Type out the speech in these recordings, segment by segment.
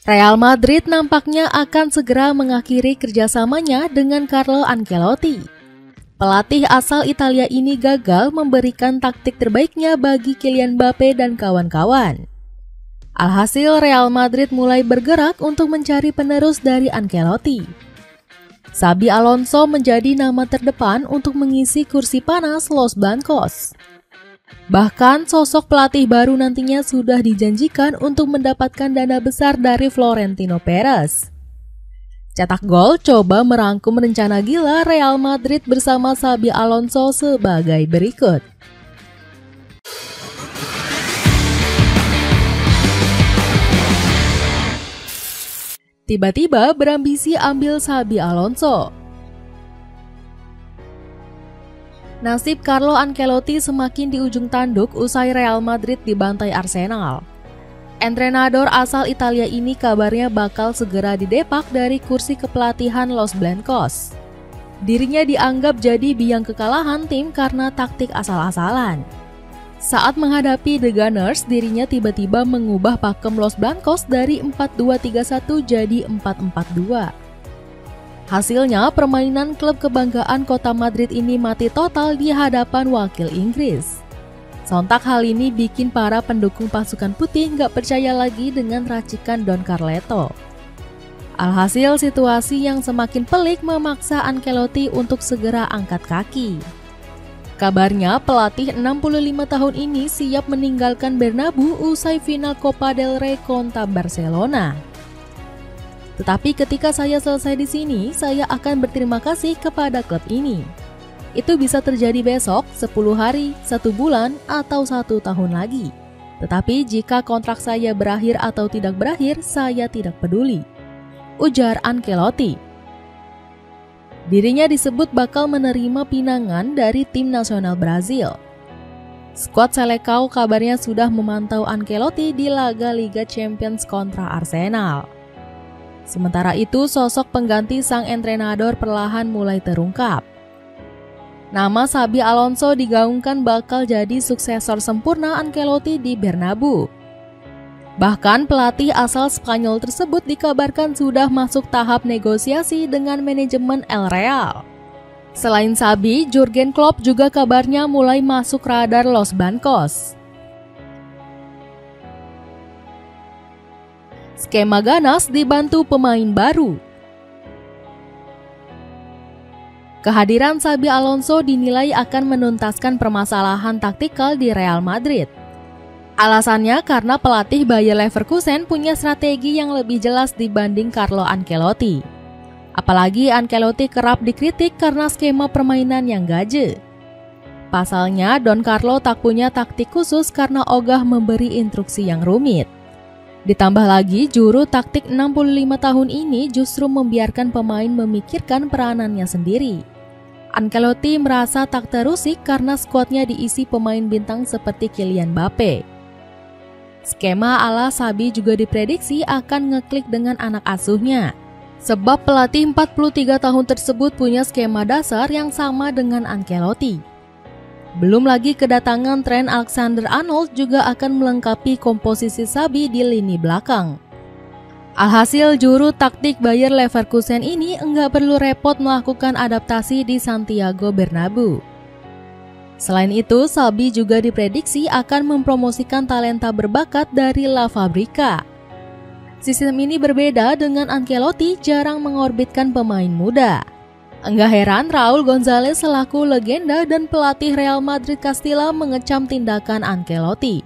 Real Madrid nampaknya akan segera mengakhiri kerjasamanya dengan Carlo Ancelotti. Pelatih asal Italia ini gagal memberikan taktik terbaiknya bagi Kylian Mbappe dan kawan-kawan. Alhasil Real Madrid mulai bergerak untuk mencari penerus dari Ancelotti. Xabi Alonso menjadi nama terdepan untuk mengisi kursi panas Los Blancos. Bahkan sosok pelatih baru nantinya sudah dijanjikan untuk mendapatkan dana besar dari Florentino Perez. Cetak gol coba merangkum rencana gila Real Madrid bersama Xabi Alonso sebagai berikut. Tiba-tiba berambisi ambil Xabi Alonso. Nasib Carlo Ancelotti semakin di ujung tanduk usai Real Madrid dibantai Arsenal. Entrenador asal Italia ini kabarnya bakal segera didepak dari kursi kepelatihan Los Blancos. Dirinya dianggap jadi biang kekalahan tim karena taktik asal-asalan. Saat menghadapi The Gunners, dirinya tiba-tiba mengubah pakem Los Blancos dari 4-2-3-1 jadi 4-4-2. Hasilnya, permainan klub kebanggaan kota Madrid ini mati total di hadapan wakil Inggris. Sontak hal ini bikin para pendukung pasukan putih nggak percaya lagi dengan racikan Don Carleto. Alhasil, situasi yang semakin pelik memaksa Ancelotti untuk segera angkat kaki. Kabarnya, pelatih 65 tahun ini siap meninggalkan Bernabeu usai final Copa del Rey kontra Barcelona. Tetapi ketika saya selesai di sini, saya akan berterima kasih kepada klub ini. Itu bisa terjadi besok, 10 hari, 1 bulan, atau 1 tahun lagi. Tetapi jika kontrak saya berakhir atau tidak berakhir, saya tidak peduli, ujar Ancelotti. Dirinya disebut bakal menerima pinangan dari tim nasional Brazil. Skuad Selecao kabarnya sudah memantau Ancelotti di laga Liga Champions kontra Arsenal. Sementara itu, sosok pengganti sang entrenador perlahan mulai terungkap. Nama Xabi Alonso digaungkan bakal jadi suksesor sempurna Ancelotti di Bernabeu. Bahkan pelatih asal Spanyol tersebut dikabarkan sudah masuk tahap negosiasi dengan manajemen El Real. Selain Xabi, Jurgen Klopp juga kabarnya mulai masuk radar Los Blancos. Skema ganas dibantu pemain baru. Kehadiran Xabi Alonso dinilai akan menuntaskan permasalahan taktikal di Real Madrid. Alasannya karena pelatih Bayer Leverkusen punya strategi yang lebih jelas dibanding Carlo Ancelotti. Apalagi Ancelotti kerap dikritik karena skema permainan yang gaje. Pasalnya, Don Carlo tak punya taktik khusus karena ogah memberi instruksi yang rumit. Ditambah lagi, juru taktik 65 tahun ini justru membiarkan pemain memikirkan peranannya sendiri. Ancelotti merasa tak terusik karena skuadnya diisi pemain bintang seperti Kylian Mbappe. Skema ala Xabi juga diprediksi akan ngeklik dengan anak asuhnya. Sebab pelatih 43 tahun tersebut punya skema dasar yang sama dengan Ancelotti. Belum lagi kedatangan Trent Alexander-Arnold juga akan melengkapi komposisi Xabi di lini belakang. Alhasil juru taktik Bayer Leverkusen ini enggak perlu repot melakukan adaptasi di Santiago Bernabeu. Selain itu, Xabi juga diprediksi akan mempromosikan talenta berbakat dari La Fabrica. Sistem ini berbeda dengan Ancelotti jarang mengorbitkan pemain muda. Enggak heran Raul Gonzalez selaku legenda dan pelatih Real Madrid Castilla mengecam tindakan Ancelotti.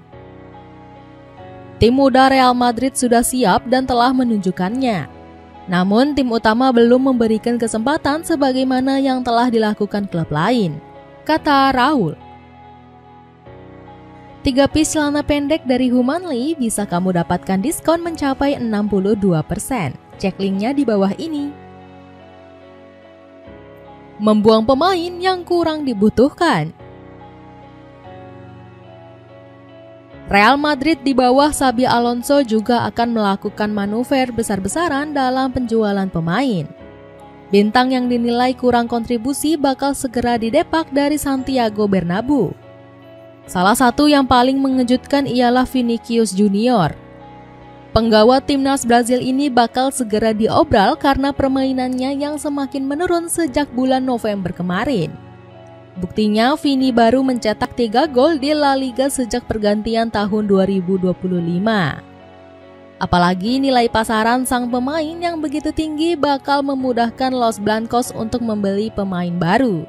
Tim muda Real Madrid sudah siap dan telah menunjukkannya. Namun tim utama belum memberikan kesempatan sebagaimana yang telah dilakukan klub lain, kata Raul. 3 piece celana pendek dari Humanly bisa kamu dapatkan diskon mencapai 62%. Cek linknya di bawah ini. Membuang pemain yang kurang dibutuhkan. Real Madrid di bawah Xabi Alonso juga akan melakukan manuver besar-besaran dalam penjualan pemain. Bintang yang dinilai kurang kontribusi bakal segera didepak dari Santiago Bernabeu. Salah satu yang paling mengejutkan ialah Vinicius Junior. Penggawa timnas Brazil ini bakal segera diobral karena permainannya yang semakin menurun sejak bulan November kemarin. Buktinya, Vini baru mencetak 3 gol di La Liga sejak pergantian tahun 2025. Apalagi nilai pasaran sang pemain yang begitu tinggi bakal memudahkan Los Blancos untuk membeli pemain baru.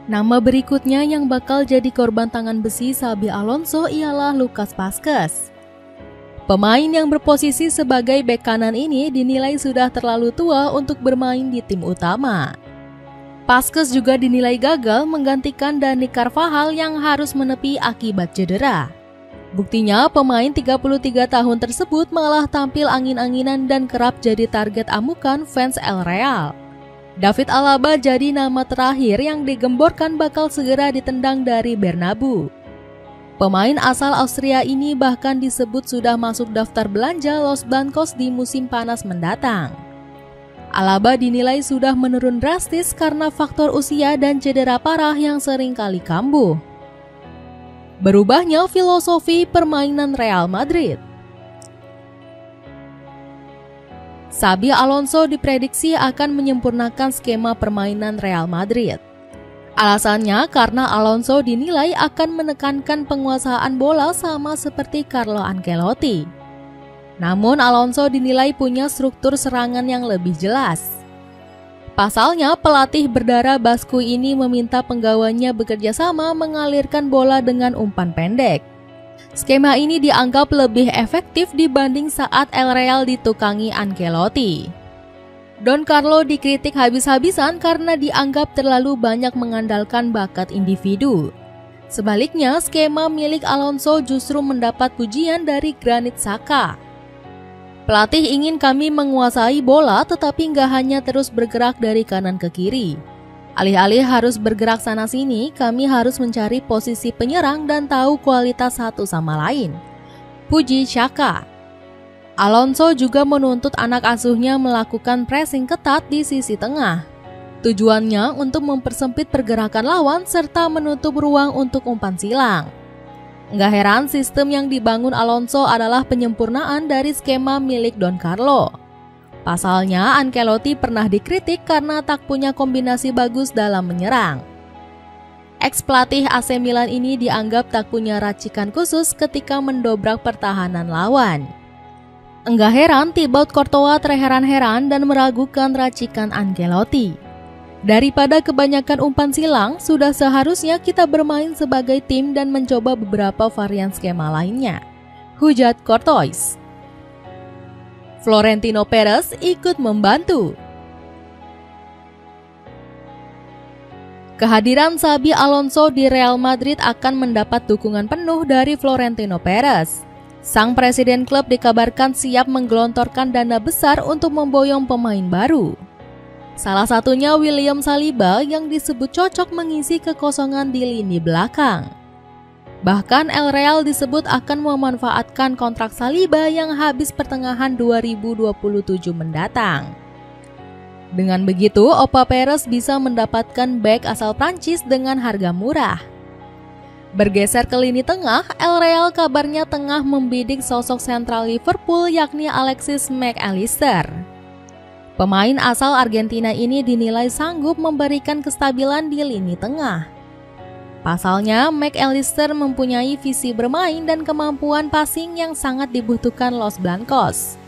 Nama berikutnya yang bakal jadi korban tangan besi Xabi Alonso ialah Lucas Vazquez. Pemain yang berposisi sebagai bek kanan ini dinilai sudah terlalu tua untuk bermain di tim utama. Vazquez juga dinilai gagal menggantikan Dani Carvajal yang harus menepi akibat cedera. Buktinya, pemain 33 tahun tersebut malah tampil angin-anginan dan kerap jadi target amukan fans El Real. David Alaba jadi nama terakhir yang digemborkan bakal segera ditendang dari Bernabeu. Pemain asal Austria ini bahkan disebut sudah masuk daftar belanja Los Blancos di musim panas mendatang. Alaba dinilai sudah menurun drastis karena faktor usia dan cedera parah yang sering kali kambuh. Berubahnya filosofi permainan Real Madrid. Xabi Alonso diprediksi akan menyempurnakan skema permainan Real Madrid. Alasannya karena Alonso dinilai akan menekankan penguasaan bola sama seperti Carlo Ancelotti. Namun Alonso dinilai punya struktur serangan yang lebih jelas. Pasalnya, pelatih berdarah Basku ini meminta penggawanya bekerja sama mengalirkan bola dengan umpan pendek. Skema ini dianggap lebih efektif dibanding saat El Real ditukangi Ancelotti. Don Carlo dikritik habis-habisan karena dianggap terlalu banyak mengandalkan bakat individu. Sebaliknya, skema milik Alonso justru mendapat pujian dari Granit Xhaka. Pelatih ingin kami menguasai bola tetapi nggak hanya terus bergerak dari kanan ke kiri. Alih-alih harus bergerak sana-sini, kami harus mencari posisi penyerang dan tahu kualitas satu sama lain. Puji Xhaka. Alonso juga menuntut anak asuhnya melakukan pressing ketat di sisi tengah. Tujuannya untuk mempersempit pergerakan lawan serta menutup ruang untuk umpan silang. Nggak heran sistem yang dibangun Alonso adalah penyempurnaan dari skema milik Don Carlo. Pasalnya, Ancelotti pernah dikritik karena tak punya kombinasi bagus dalam menyerang. Ex-pelatih AC Milan ini dianggap tak punya racikan khusus ketika mendobrak pertahanan lawan. Enggak heran Thibaut Courtois terheran-heran dan meragukan racikan Ancelotti. Daripada kebanyakan umpan silang, sudah seharusnya kita bermain sebagai tim dan mencoba beberapa varian skema lainnya, hujat Courtois. Florentino Perez ikut membantu. Kehadiran Xabi Alonso di Real Madrid akan mendapat dukungan penuh dari Florentino Perez. Sang presiden klub dikabarkan siap menggelontorkan dana besar untuk memboyong pemain baru. Salah satunya William Saliba yang disebut cocok mengisi kekosongan di lini belakang. Bahkan El Real disebut akan memanfaatkan kontrak Saliba yang habis pertengahan 2027 mendatang. Dengan begitu, Opa Perez bisa mendapatkan bek asal Prancis dengan harga murah. Bergeser ke lini tengah, El Real kabarnya tengah membidik sosok sentral Liverpool yakni Alexis Mac Allister. Pemain asal Argentina ini dinilai sanggup memberikan kestabilan di lini tengah. Pasalnya, Mac Allister mempunyai visi bermain dan kemampuan passing yang sangat dibutuhkan Los Blancos.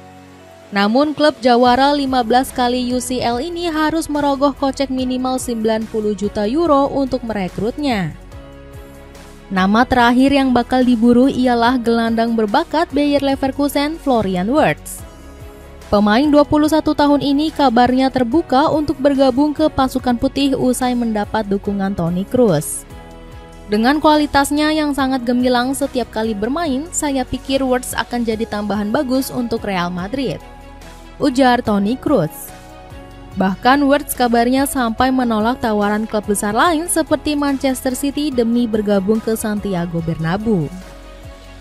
Namun klub jawara 15 kali UCL ini harus merogoh kocek minimal 90 juta euro untuk merekrutnya. Nama terakhir yang bakal diburu ialah gelandang berbakat Bayer Leverkusen Florian Wirtz. Pemain 21 tahun ini kabarnya terbuka untuk bergabung ke pasukan putih usai mendapat dukungan Toni Kroos. Dengan kualitasnya yang sangat gemilang setiap kali bermain, saya pikir Wirtz akan jadi tambahan bagus untuk Real Madrid, ujar Toni Kroos. Bahkan Wirtz kabarnya sampai menolak tawaran klub besar lain seperti Manchester City demi bergabung ke Santiago Bernabeu.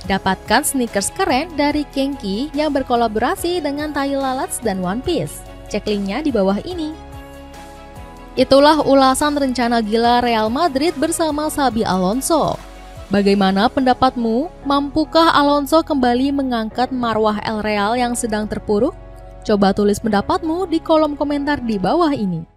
Dapatkan sneakers keren dari Kenki yang berkolaborasi dengan tai lalat dan One Piece. Cek linknya di bawah ini. Itulah ulasan rencana gila Real Madrid bersama Xabi Alonso. Bagaimana pendapatmu? Mampukah Alonso kembali mengangkat marwah El Real yang sedang terpuruk? Coba tulis pendapatmu di kolom komentar di bawah ini.